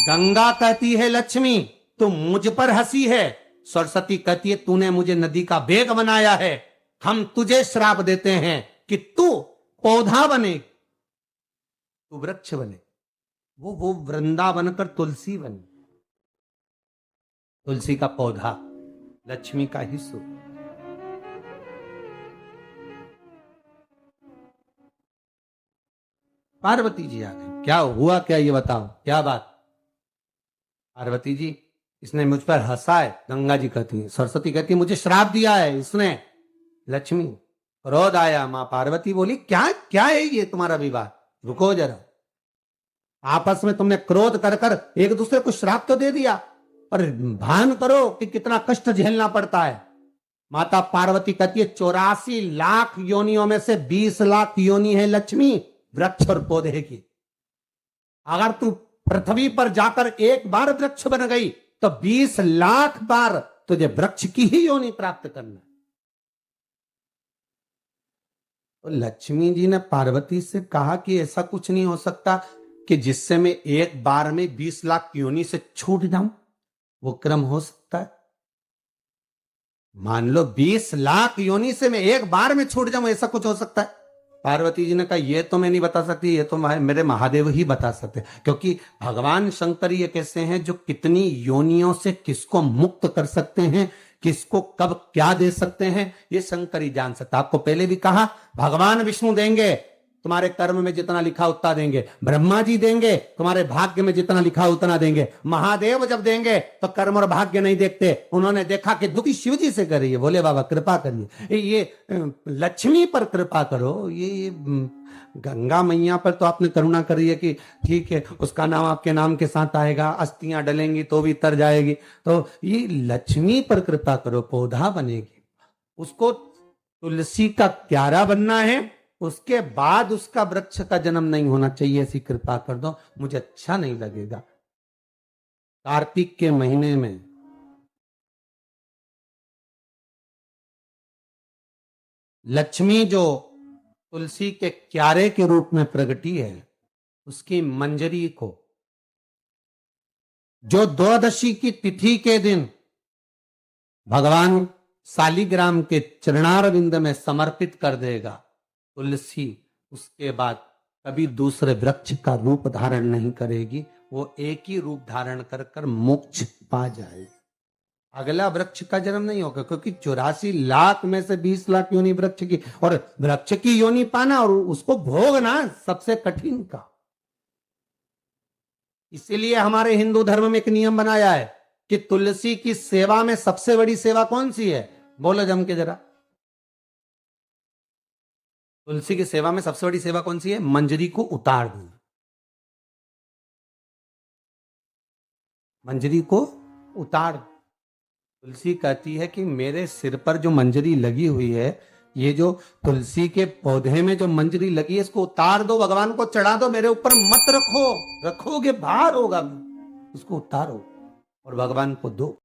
गंगा कहती है लक्ष्मी तू मुझ पर हंसी है। सरस्वती कहती है तूने मुझे नदी का वेग बनाया है। हम तुझे श्राप देते हैं कि तू पौधा बने, तू वृक्ष बने। वो वृंदा बनकर तुलसी बने। तुलसी का पौधा लक्ष्मी का ही स्वरूप। पार्वती जी आ गई। क्या हुआ, क्या ये बताओ, क्या बात। पार्वती जी, इसने मुझ पर हंसा है। गंगा जी कहती है, सरस्वती कहती है मुझे श्राप दिया है इसने। लक्ष्मी, क्रोध आया। मां पार्वती बोली क्या क्या है ये तुम्हारा विवाद, रुको जरा। आपस में तुमने क्रोध कर कर एक दूसरे को श्राप तो दे दिया, पर भान करो कि कितना कष्ट झेलना पड़ता है। माता पार्वती कहती है 84 लाख योनियों में से 20 लाख योनि है लक्ष्मी वृक्ष और पौधे की। अगर तू पृथ्वी पर जाकर एक बार वृक्ष बन गई तो 20 लाख बार तुझे वृक्ष की ही योनि प्राप्त करना। तो लक्ष्मी जी ने पार्वती से कहा कि ऐसा कुछ नहीं हो सकता कि जिससे मैं एक बार में 20 लाख योनि से छूट जाऊं, वो क्रम हो सकता है? मान लो 20 लाख योनि से मैं एक बार में छूट जाऊं, ऐसा कुछ हो सकता है? पार्वती जी ने कहा ये तो मैं नहीं बता सकती, ये तो मेरे महादेव ही बता सकते, क्योंकि भगवान शंकर ये कैसे हैं जो कितनी योनियों से किसको मुक्त कर सकते हैं, किसको कब क्या दे सकते हैं, ये शंकर ही जान सकता। आपको पहले भी कहा भगवान विष्णु देंगे तुम्हारे कर्म में जितना लिखा उतना देंगे, ब्रह्मा जी देंगे तुम्हारे भाग्य में जितना लिखा उतना देंगे, महादेव जब देंगे तो कर्म और भाग्य नहीं देखते। उन्होंने देखा कि दुखी शिव जी से करिए, बोले बाबा कृपा करिए, ये लक्ष्मी पर कृपा करो, ये गंगा मैया पर तो आपने करुणा करी है कि ठीक है उसका नाम आपके नाम के साथ आएगा, अस्थियां डलेंगी तो भी तर जाएगी, तो ये लक्ष्मी पर कृपा करो, पौधा बनेगी। उसको तुलसी का क्यारा बनना है, उसके बाद उसका वृक्ष का जन्म नहीं होना चाहिए, ऐसी कृपा कर दो, मुझे अच्छा नहीं लगेगा। कार्तिक के महीने में लक्ष्मी जो तुलसी के क्यारे के रूप में प्रगटी है, उसकी मंजरी को जो द्वादशी की तिथि के दिन भगवान शालिग्राम के चरणारविंद में समर्पित कर देगा, तुलसी उसके बाद कभी दूसरे वृक्ष का रूप धारण नहीं करेगी, वो एक ही रूप धारण कर कर मोक्ष पा जाएगी। अगला वृक्ष का जन्म नहीं होगा, क्योंकि 84 लाख में से 20 लाख योनि वृक्ष की, और वृक्ष की योनि पाना और उसको भोगना सबसे कठिन का। इसीलिए हमारे हिंदू धर्म में एक नियम बनाया है कि तुलसी की सेवा में सबसे बड़ी सेवा कौन सी है, बोलो जम के जरा। तुलसी की सेवा में सबसे बड़ी सेवा कौन सी है? मंजरी को उतार दो। मंजरी को उतार। तुलसी कहती है कि मेरे सिर पर जो मंजरी लगी हुई है, ये जो तुलसी के पौधे में जो मंजरी लगी है, इसको उतार दो, भगवान को चढ़ा दो, मेरे ऊपर मत रखो, रखोगे भार होगा, उसको उतारो और भगवान को दो।